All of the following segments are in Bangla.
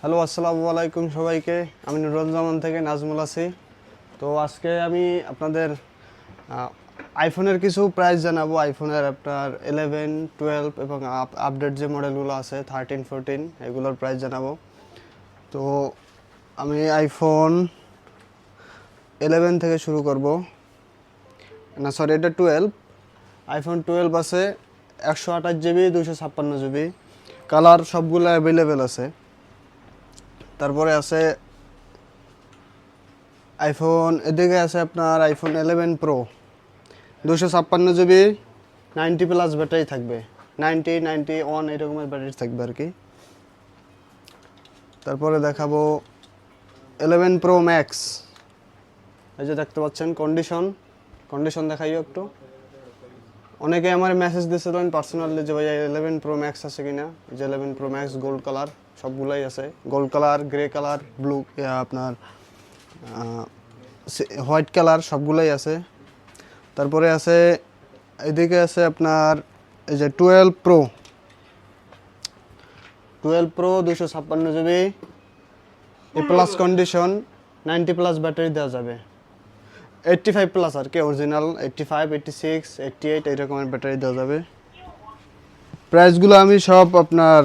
হ্যালো, আসসালামু আলাইকুম সবাইকে। আমি নুরুজ্জামান থেকে নাজমুল আছি। তো আজকে আমি আপনাদের আইফোনের কিছু প্রাইস জানাবো। আইফোনের আপনার 11, 12 এবং আপডেট যে মডেলগুলো আছে 13, 14 এগুলোর প্রাইস জানাবো। তো আমি আইফোন 11 থেকে শুরু করব। না সরি, এটা 12। আইফোন 12 আছে 128 জিবি, 256 জিবি। কালার সবগুলো অ্যাভেলেবেল আছে। তারপরে আছে আইফোন, এদিকে আছে আপনার আইফোন 11 প্রো, 256 জিবি, 90+ ব্যাটারি থাকবে, 91 এরকমের ব্যাটারি থাকবে আর কি। তারপরে দেখাবো 11 প্রো ম্যাক্স। এই যে দেখতে পাচ্ছেন কন্ডিশন দেখাইও একটু। অনেকে আমার মেসেজ দিয়েছিলেন পার্সোনালি যে ভাই 11 প্রো ম্যাক্স আছে কিনা। যে 11 প্রো ম্যাক্স গোল্ড কালার সবগুলাই আছে, gold colour, grey colour, blue, আপনার হোয়াইট কালার সবগুলাই আছে। তারপরে আছে এদিকে আছে আপনার এই যে 12 প্রো 256 জিবি, এ প্লাস কন্ডিশন, 90+ ব্যাটারি দেওয়া যাবে, 85+ আর কি অরিজিনাল, 85, 86, 88 এইরকমের ব্যাটারি দেওয়া যাবে। প্রাইসগুলো আমি সব আপনার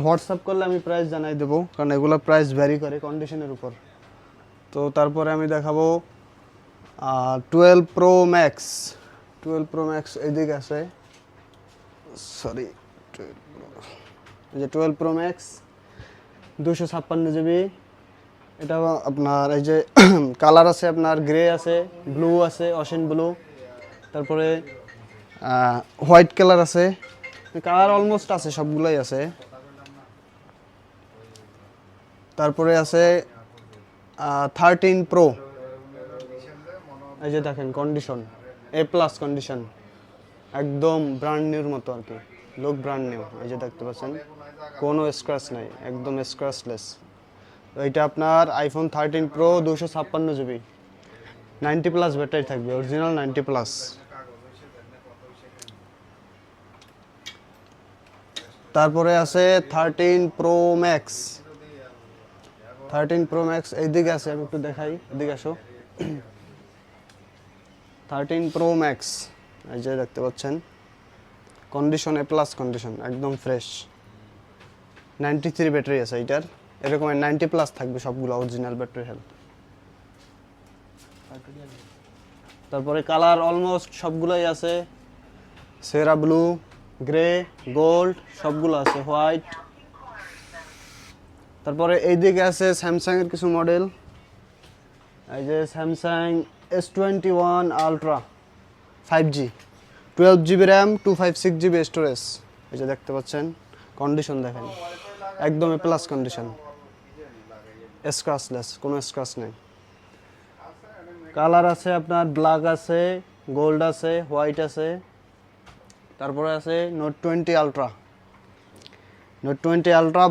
হোয়াটসঅ্যাপ করলে আমি প্রাইস জানাই দেবো, কারণ এগুলো প্রাইস ভ্যারি করে কন্ডিশনের উপর। তো তারপরে আমি দেখাবো 12 প্রো ম্যাক্স। 12 প্রো ম্যাক্স এইদিকে আছে, সরি, এই যে 12 প্রো ম্যাক্স 256 জিবি। এটা আপনার এই যে কালার আছে আপনার গ্রে আছে, ব্লু আছে, অশেন ব্লু, তারপরে হোয়াইট কালার আছে, কালার অলমোস্ট আছে, সবগুলোই আছে। তারপরে আছে 13 প্রো, এই যে দেখেন কন্ডিশন, A+ কন্ডিশন, একদম ব্র্যান্ড নিউর মতো আর কি, লুক ব্র্যান্ড নিউ। এই যে দেখতে পাচ্ছেন কোনো স্ক্র্যাচ নাই, একদম স্ক্র্যাচলেস। এইটা আপনার আইফোন 13 প্রো 256 জিবি, 90+ ব্যাটারি থাকবে, অরিজিনাল 90+। তারপরে আছে 13 প্রো ম্যাক্স। 13 প্রো ম্যাক্স এইদিকে আছে, আমি একটু দেখাই, এদিকে আসো। 13 প্রো ম্যাক্স এই যে দেখতে পাচ্ছেন কন্ডিশন, A+ কন্ডিশন, একদম ফ্রেশ, 93 ব্যাটারি আছে এইটার, এরকম 90+ থাকবে সবগুলো অরিজিনাল ব্যাটারি হেলথ। তারপরে কালার অলমোস্ট সবগুলোই আছে, সেরা ব্লু, গ্রে, গোল্ড সবগুলো আছে, হোয়াইট। তারপরে এইদিকে আছে স্যামসাং এর কিছু মডেল, এই যে Samsung S21 ultra 5G, 12 GB RAM, 256 GB storage. এই যে দেখতে পাচ্ছেন কন্ডিশন দেখেন, একদম A+ কন্ডিশন, স্ক্র্যাচলেস, কোনো স্ক্র্যাচ নেই। কালার আছে আপনার ব্ল্যাক আছে, গোল্ড আছে, হোয়াইট আছে। তারপরে আছে note 20 ultra,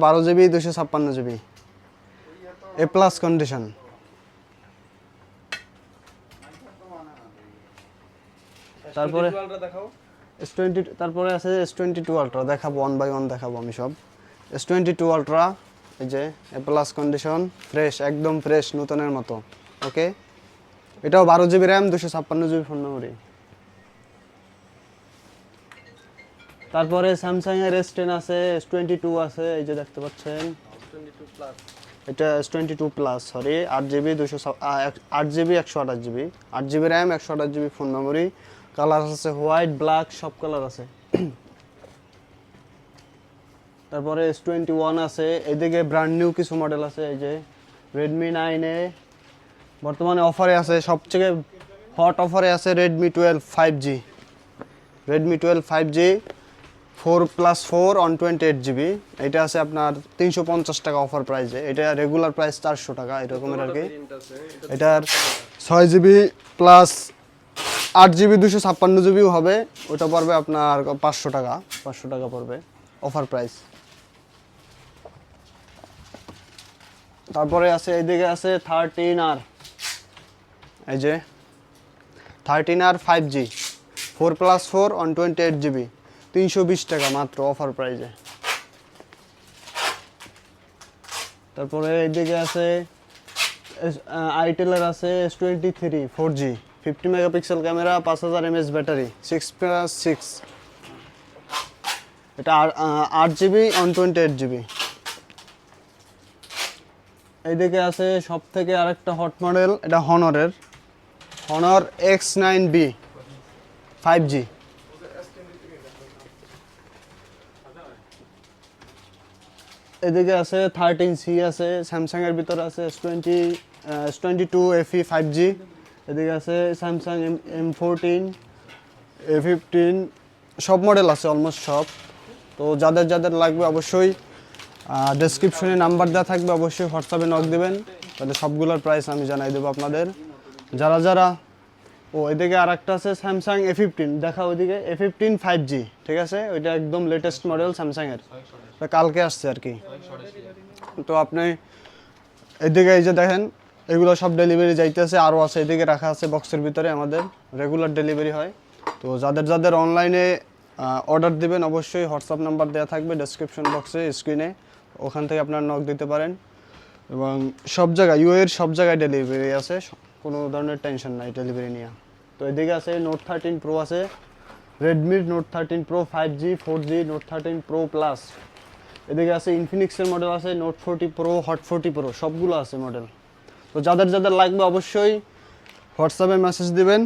12 GB, 256 GB, A+ condition. তারপরে তারপরে আছে S22 আলট্রা, দেখাবো ওয়ান বাই ওয়ান দেখাবো আমি সব। S22 আলট্রা এই যে A+ কন্ডিশন, ফ্রেশ, একদম ফ্রেশ, নতুনের মতো। ওকে, এটাও 12 GB RAM, 256 GB phone memory. তারপরে স্যামসাং এর S10 আছে, S22 আছে, এই যে দেখতে পাচ্ছেন, এটা S22 plus, sorry, 8 GB 128 GB, 8 GB RAM, 128 GB phone memory. Colour আছে হোয়াইট, ব্ল্যাক, সব কালার আছে। তারপরে S21 আছে, এদিকে ব্র্যান্ড নিউ কিছু মডেল আছে, এই যে Redmi 9A বর্তমানে অফারে আছে, সবচেয়ে হট অফারে আছে Redmi 12 5G, Redmi 12 5G 4+4 128 GB। এটা আছে আপনার 350 টাকা অফার প্রাইসে, এটা রেগুলার প্রাইস 400 টাকা এরকমের আর কি। এটার 6 GB প্লাস 8 GB 256 GB হবে, ওটা পড়বে আপনার 500 টাকা, 500 টাকা পড়বে অফার প্রাইস। তারপরে আছে এইদিকে আছে 13R, এই যে 13R 5G 4+4 128 GB, 320 টাকা মাত্র অফার প্রাইসে। তারপরে এইদিকে আছে আইটেলের আছে S23 4G 50 megapixel camera 5000 mAh battery 6+6, এটা 8GB 128GB। এইদিকে আছে সব থেকে আরেকটা হট মডেল, এটা হনরের Honor X9B 5G। এদিকে আছে 13C আছে, স্যামসাং এর ভিতরে আছে S22 FE 5G। এদিকে আছে স্যামসাং M14 A15, সব মডেল আছে অলমোস্ট সব। তো যাদের যাদের লাগবে অবশ্যই ডেসক্রিপশনে নাম্বার দেওয়া থাকবে, অবশ্যই হোয়াটসঅ্যাপে নক দেবেন, তাহলে সবগুলোর প্রাইস আমি জানাই দেবো আপনাদের। যারা যারা এদিকে আর একটা আছে স্যামসাং A15, দেখা ওইদিকে A15 5G, ঠিক আছে, ওইটা একদম লেটেস্ট মডেল স্যামসাংয়ের, কালকে আসছে আর কি। তো আপনি এদিকে এই যে দেখেন এগুলো সব ডেলিভারি যাইতেছে, আরও আছে এদিকে রাখা আছে বক্সের ভিতরে, আমাদের রেগুলার ডেলিভারি হয়। তো যাদের যাদের অনলাইনে অর্ডার দিবেন অবশ্যই হোয়াটসঅ্যাপ নাম্বার দেওয়া থাকবে ডেসক্রিপশন বক্সে, স্ক্রিনে, ওখান থেকে আপনারা নক দিতে পারেন। এবং সব জায়গায় ইউএর সব জায়গায় ডেলিভারি আছে, কোনো ধরনের টেনশন নাই ডেলিভারি নিয়ে। তো এদিকে আছে নোট 13 প্রো আছে, রেডমির note 13 pro 5G 4G, note 13 pro plus. এদিকে আছে ইনফিনিক্সের মডেল আছে, নোট 40 প্রো, হট 40 প্রো, সবগুলো আছে মডেল। তো যাদের যাদের লাগবে অবশ্যই হোয়াটসঅ্যাপে মেসেজ দিবেন,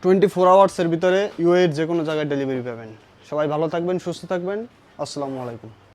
24 আওয়ার্সের ভিতরে ইউএর যে কোনো জায়গায় ডেলিভারি পাবেন। সবাই ভালো থাকবেন, সুস্থ থাকবেন, আসসালামু আলাইকুম।